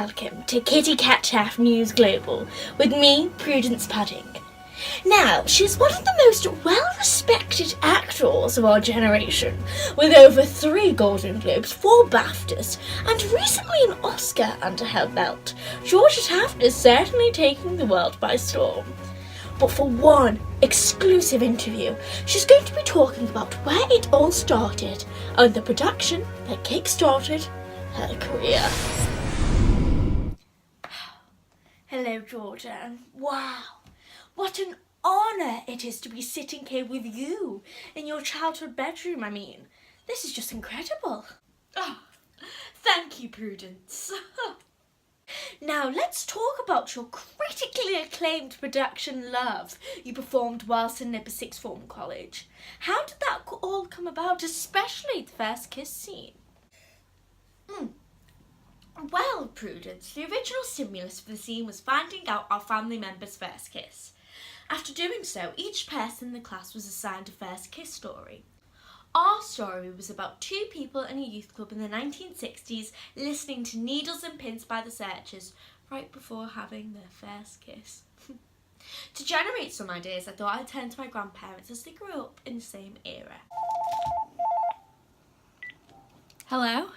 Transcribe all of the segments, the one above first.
welcome to Kitty Cat Taft News Global with me, Prudence Pudding. Now, she's one of the most well-respected actors of our generation, with over 3 Golden Globes, 4 BAFTAs, and recently an Oscar under her belt. Georgia Taft is certainly taking the world by storm. But for one exclusive interview, she's going to be talking about where it all started and the production that kick-started her career. Hello, Georgia, and wow, what an honour it is to be sitting here with you in your childhood bedroom. I mean, this is just incredible. Oh, thank you, Prudence. Now, let's talk about your critically acclaimed production Love you performed whilst in Nipper Sixth Form College. How did that all come about, especially the first kiss scene? Well, Prudence, the original stimulus for the scene was finding out our family member's first kiss. After doing so, each person in the class was assigned a first kiss story. Our story was about 2 people in a youth club in the 1960s listening to Needles and Pins by the Searchers right before having their first kiss. To generate some ideas, I thought I'd turn to my grandparents as they grew up in the same era. Hello?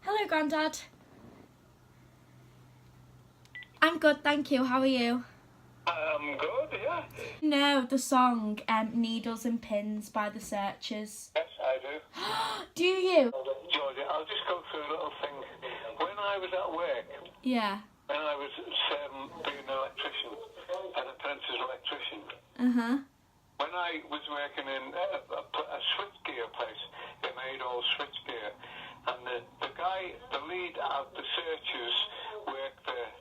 Hello, Grandad. I'm good, thank you. How are you? I'm good, yeah. No, the song Needles and Pins by the Searchers. Yes, I do. Do you? Georgia, I'll just go through a little thing. When I was at work, Yeah. when I was being an electrician, an apprentice electrician, Uh-huh. when I was working in a switchgear place, they made all switchgear, and the guy, the lead of the Searchers worked there.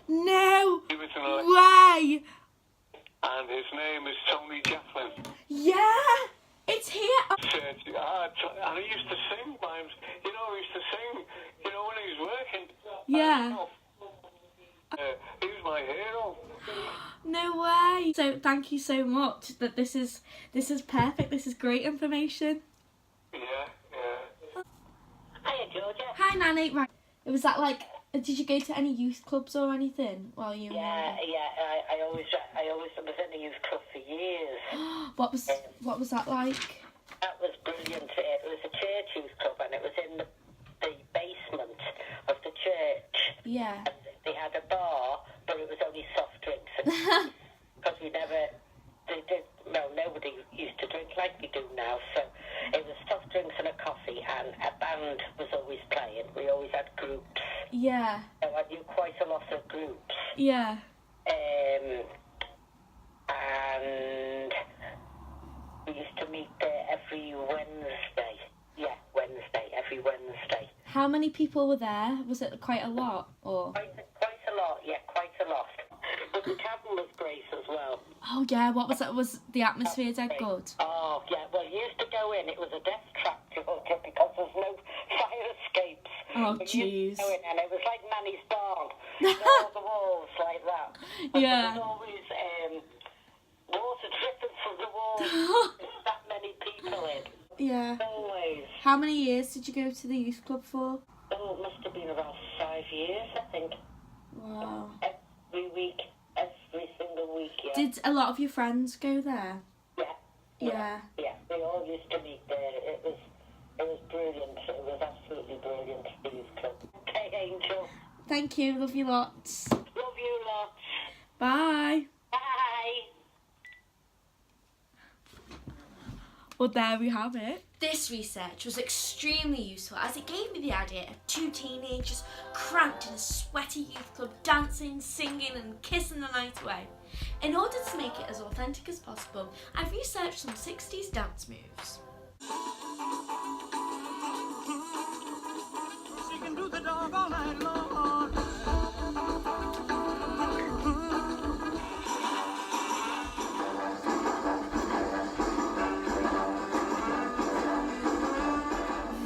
No He was an way! and his name is Tony Jacklin. Yeah! It's here! And he used to sing rhymes. You know, he used to sing, you know, when he was working. Yeah. He was my hero. No way! So thank you so much. That this is perfect. This is great information. Yeah, yeah. Hiya, Georgia. Hi, Nanny. Right. Was that like? Did you go to any youth clubs or anything while you were Yeah, younger? yeah. I always was in a youth club for years. What was that like? That was brilliant. It was a church youth club, and it was in the basement of the church. Yeah. And they had a bar, but it was only soft drinks, because nobody used to drink like we do now. So it was soft drinks and a coffee, and a band was always playing. We always had groups. Yeah. So I knew quite a lot of groups. Yeah. And we used to meet there every Wednesday. Yeah, every Wednesday. How many people were there? Was it quite a lot, or? Quite a lot, yeah, quite a lot. But the cabin was great as well. Oh yeah, what was that? Was the atmosphere dead good? Oh, yeah, well, you used to go in, it was a death trap, Georgia, because there's no fire escapes. Oh, But you used jeez. to go in, and it was like Nanny's barn. All the walls like that. But Yeah. there was always water dripping from the walls. There's that many people in. Yeah. Always. How many years did you go to the youth club for? Oh, it must have been about 5 years, I think. Wow. Every single week, yeah. Did a lot of your friends go there? Yeah. Yeah. Yeah, we all used to meet there. It was brilliant. It was absolutely brilliant, the youth club. Okay, Angel. Thank you. Love you lots. Love you lots. Bye. Bye. Well, there we have it. This research was extremely useful as it gave me the idea of 2 teenagers cramped in a sweaty youth club dancing, singing and kissing the night away. In order to make it as authentic as possible, I've researched some 60s dance moves. She can do the dog all night long.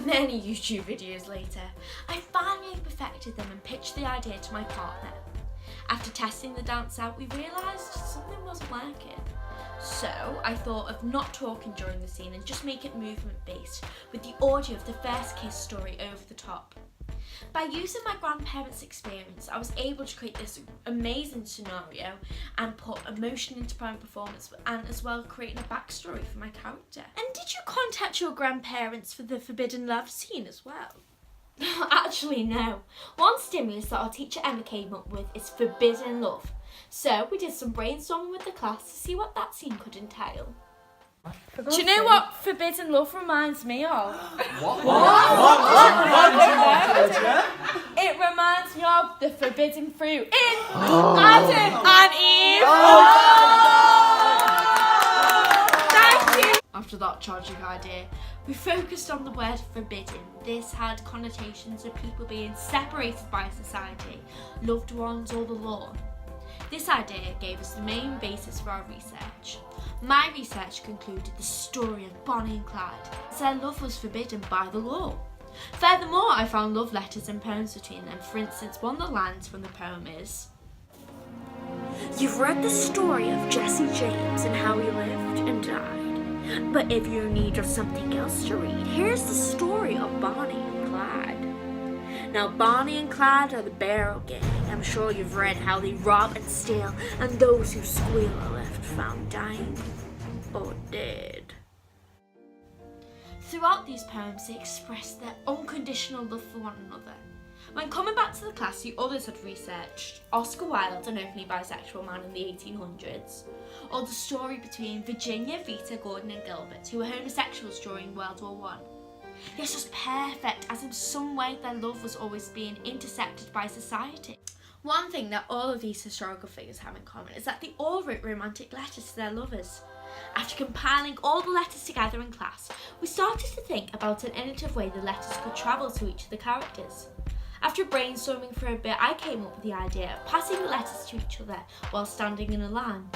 Many YouTube videos later, I finally perfected them and pitched the idea to my partner. After testing the dance out, we realised something wasn't working. So I thought of not talking during the scene and just make it movement based with the audio of the first kiss story over the top. By using my grandparents' experience, I was able to create this amazing scenario and put emotion into my performance, and as well creating a backstory for my character. And did you contact your grandparents for the forbidden love scene as well? Actually, no. One stimulus that our teacher Emma came up with is forbidden love. So we did some brainstorming with the class to see what that scene could entail. Do you know what forbidden love reminds me of? What? It reminds me of the forbidden fruit in Adam and Eve. Thank you. After that tragic idea, we focused on the word forbidden. This had connotations of people being separated by society, loved ones, or the law. This idea gave us the main basis for our research. My research concluded the story of Bonnie and Clyde, as their love was forbidden by the law. Furthermore, I found love letters and poems between them. For instance, one of the lines from the poem is, "You've read the story of Jesse James and how he lived and died. But if you need just something else to read, here's the story of Bonnie and Clyde. Now Bonnie and Clyde are the Barrel Gang. I'm sure you've read how they rob and steal, and those who squeal are left found dying or dead." Throughout these poems, they express their unconditional love for one another. When coming back to the class, the others had researched Oscar Wilde, an openly bisexual man in the 1800s, or the story between Virginia, Vita, Gordon and Gilbert, who were homosexuals during World War I. This was perfect, as in some way their love was always being intersected by society. One thing that all of these historical figures have in common is that they all wrote romantic letters to their lovers. After compiling all the letters together in class, we started to think about an innovative way the letters could travel to each of the characters. After brainstorming for a bit, I came up with the idea of passing the letters to each other while standing in a line.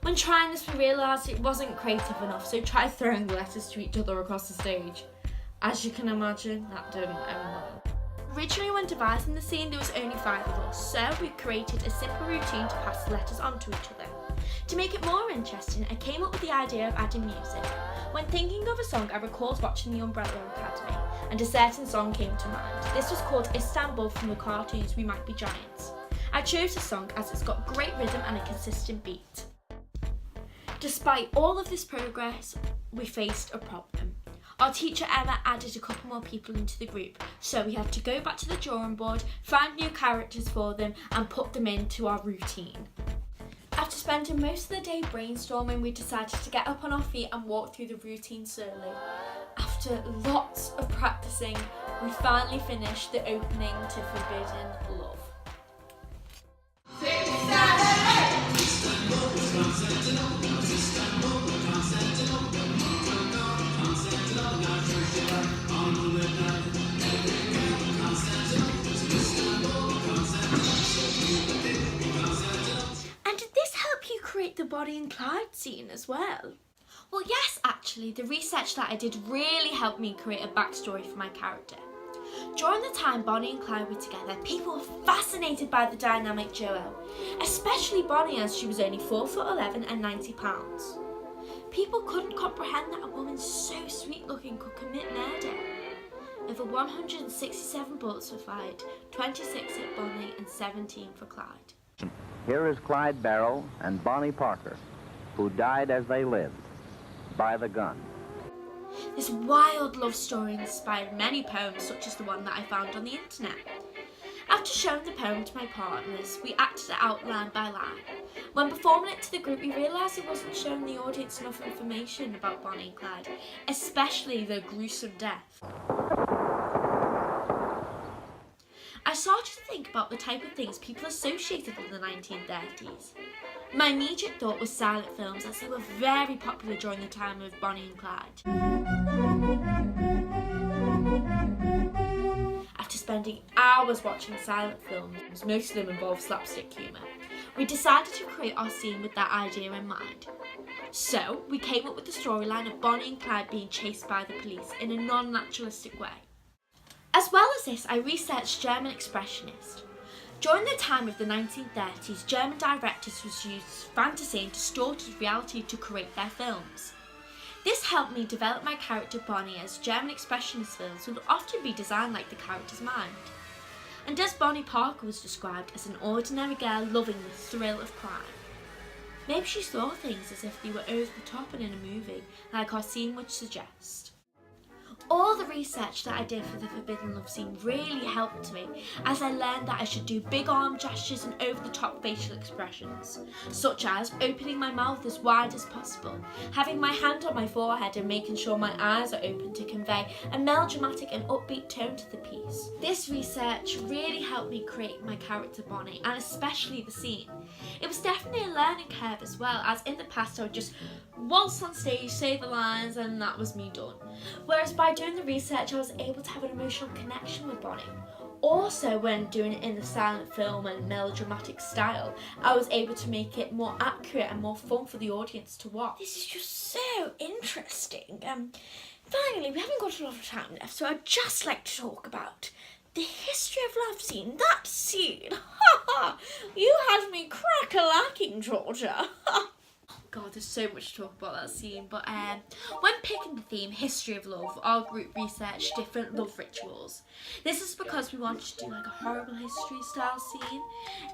When trying this, we realised it wasn't creative enough, so tried throwing the letters to each other across the stage. As you can imagine, that didn't end well. Originally, when devising the scene, there was only 5 of us, so we created a simple routine to pass the letters on to each other. To make it more interesting, I came up with the idea of adding music. When thinking of a song, I recalled watching The Umbrella Academy, and a certain song came to mind. This was called Istanbul from the cartoons We Might Be Giants. I chose the song as it's got great rhythm and a consistent beat. Despite all of this progress, we faced a problem. Our teacher Emma added a couple more people into the group, so we had to go back to the drawing board, find new characters for them and put them into our routine. After spending most of the day brainstorming, we decided to get up on our feet and walk through the routine slowly. After lots of practicing, we finally finished the opening to Forbidden Love. And did this help you create the Bonnie and Clyde scene as well? Well, yes, actually, the research that I did really helped me create a backstory for my character. During the time Bonnie and Clyde were together, people were fascinated by the dynamic duo, especially Bonnie, as she was only 4'11" and 90 pounds. People couldn't comprehend that a woman so sweet looking could commit murder. Over 167 bullets were fired, 26 hit Bonnie and 17 for Clyde. Here is Clyde Barrow and Bonnie Parker, who died as they lived, by the gun. This wild love story inspired many poems, such as the one that I found on the internet. After showing the poem to my partners, we acted it out line by line. When performing it to the group, we realised it wasn't showing the audience enough information about Bonnie and Clyde, especially their gruesome death. I started to think about the type of things people associated with the 1930s. My immediate thought was silent films, as they were very popular during the time of Bonnie and Clyde. After spending hours watching silent films, most of them involve slapstick humour, we decided to create our scene with that idea in mind. So, we came up with the storyline of Bonnie and Clyde being chased by the police in a non-naturalistic way. As well as this, I researched German Expressionists. During the time of the 1930s, German directors used fantasy and distorted reality to create their films. This helped me develop my character Bonnie, as German Expressionist films would often be designed like the character's mind. And as Bonnie Parker was described as an ordinary girl loving the thrill of crime. Maybe she saw things as if they were over the top and in a movie, like our scene would suggest. All the research that I did for the Forbidden Love scene really helped me, as I learned that I should do big arm gestures and over-the-top facial expressions, such as opening my mouth as wide as possible, having my hand on my forehead and making sure my eyes are open to convey a melodramatic and upbeat tone to the piece. This research really helped me create my character Bonnie, and especially the scene. It was definitely a learning curve as well, as in the past I would just waltz on stage, say the lines, and that was me done. Whereas by doing the research, I was able to have an emotional connection with Bonnie. Also, when doing it in the silent film and melodramatic style, I was able to make it more accurate and more fun for the audience to watch. This is just so interesting. Finally, we haven't got a lot of time left, so I'd just like to talk about the history of love scene. That scene! Ha ha! You had me crack-a-lacking, Georgia. God, there's so much to talk about that scene, but when picking the theme History of Love, our group researched different love rituals. This is because we wanted to do like a horrible history style scene.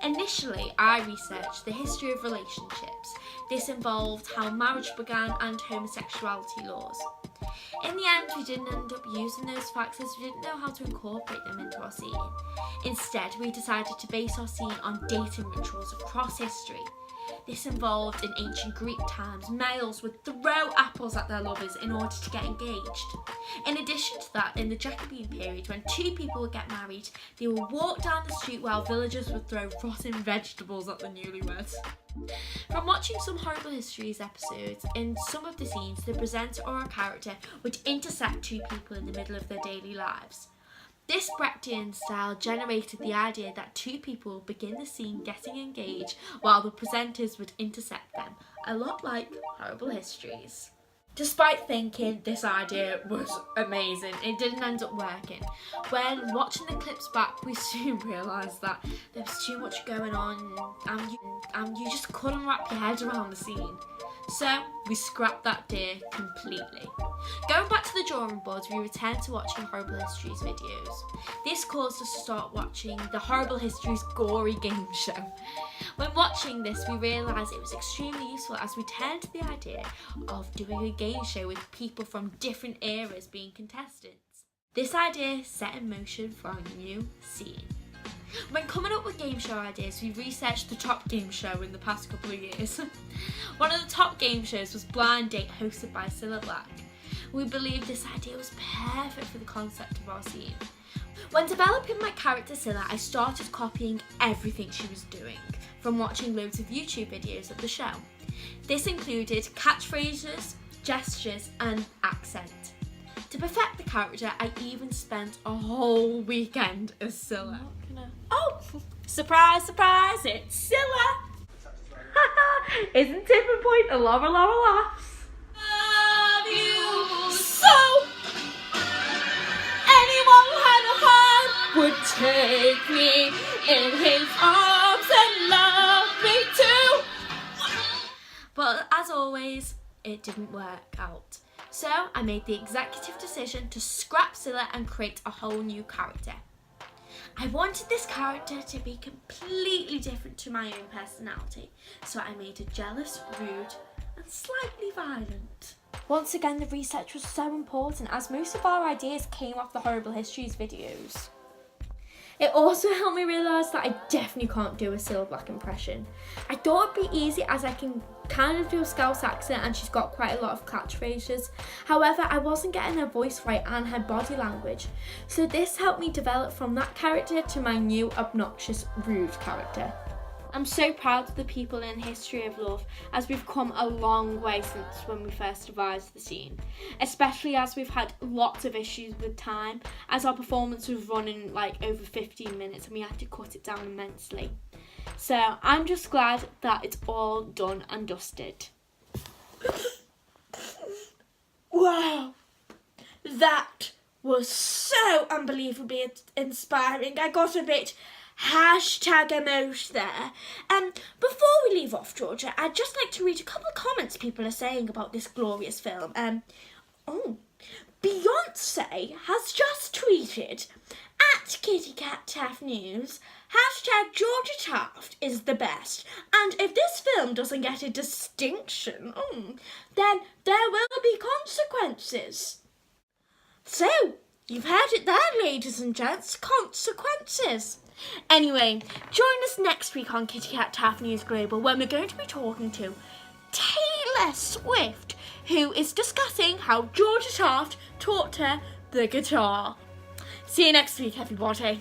Initially, I researched the history of relationships. This involved how marriage began and homosexuality laws. In the end, we didn't end up using those facts as we didn't know how to incorporate them into our scene. Instead, we decided to base our scene on dating rituals across history. This involved, in ancient Greek times, males would throw apples at their lovers in order to get engaged. In addition to that, in the Jacobean period, when two people would get married, they would walk down the street while villagers would throw rotten vegetables at the newlyweds. From watching some Horrible Histories episodes, in some of the scenes, the presenter or a character would intersect two people in the middle of their daily lives. This Brechtian style generated the idea that two people would begin the scene getting engaged while the presenters would intersect them, a lot like Horrible Histories. Despite thinking this idea was amazing, it didn't end up working. When watching the clips back, we soon realised that there was too much going on and you just couldn't wrap your head around the scene. So we scrapped that idea completely. Going back to the drawing boards, we returned to watching Horrible Histories videos. This caused us to start watching the Horrible Histories gory game show. When watching this, we realised it was extremely useful as we turned to the idea of doing a game show with people from different eras being contestants. This idea set in motion for our new scene. When coming up with game show ideas, we researched the top game show in the past couple of years. One of the top game shows was Blind Date, hosted by Cilla Black. We believed this idea was perfect for the concept of our scene. When developing my character Cilla, I started copying everything she was doing, from watching loads of YouTube videos of the show. This included catchphrases, gestures and accent. To perfect the character, I even spent a whole weekend as Cilla. Oh, surprise, surprise, it's Cilla! Isn't tipping point a lot of laughs? Love you so! Anyone who had a heart would take me in his arms and love me too. But as always, it didn't work out. So I made the executive decision to scrap Cilla and create a whole new character. I wanted this character to be completely different to my own personality, so I made her jealous, rude, and slightly violent. Once again, the research was so important as most of our ideas came off the Horrible Histories videos. It also helped me realise that I definitely can't do a Cilla Black impression. I thought it'd be easy as I can kind of do a Scouse accent and she's got quite a lot of catchphrases. However, I wasn't getting her voice right and her body language. So this helped me develop from that character to my new obnoxious, rude character. I'm so proud of the people in History of Love as we've come a long way since when we first devised the scene, especially as we've had lots of issues with time as our performance was running like over 15 minutes and we had to cut it down immensely. So I'm just glad that it's all done and dusted. Wow, that was so unbelievably inspiring. I got a bit #emoji there. Before we leave off, Georgia, I'd just like to read a couple of comments people are saying about this glorious film. Beyonce has just tweeted, At Kitty Cat Taft News, hashtag Georgia Taft is the best. And if this film doesn't get a distinction, then there will be consequences. So, you've heard it there, ladies and gents, consequences. Anyway, join us next week on Kitty Cat Taft News Global when we're going to be talking to Taylor Swift, who is discussing how Georgia Taft taught her the guitar. See you next week, everybody.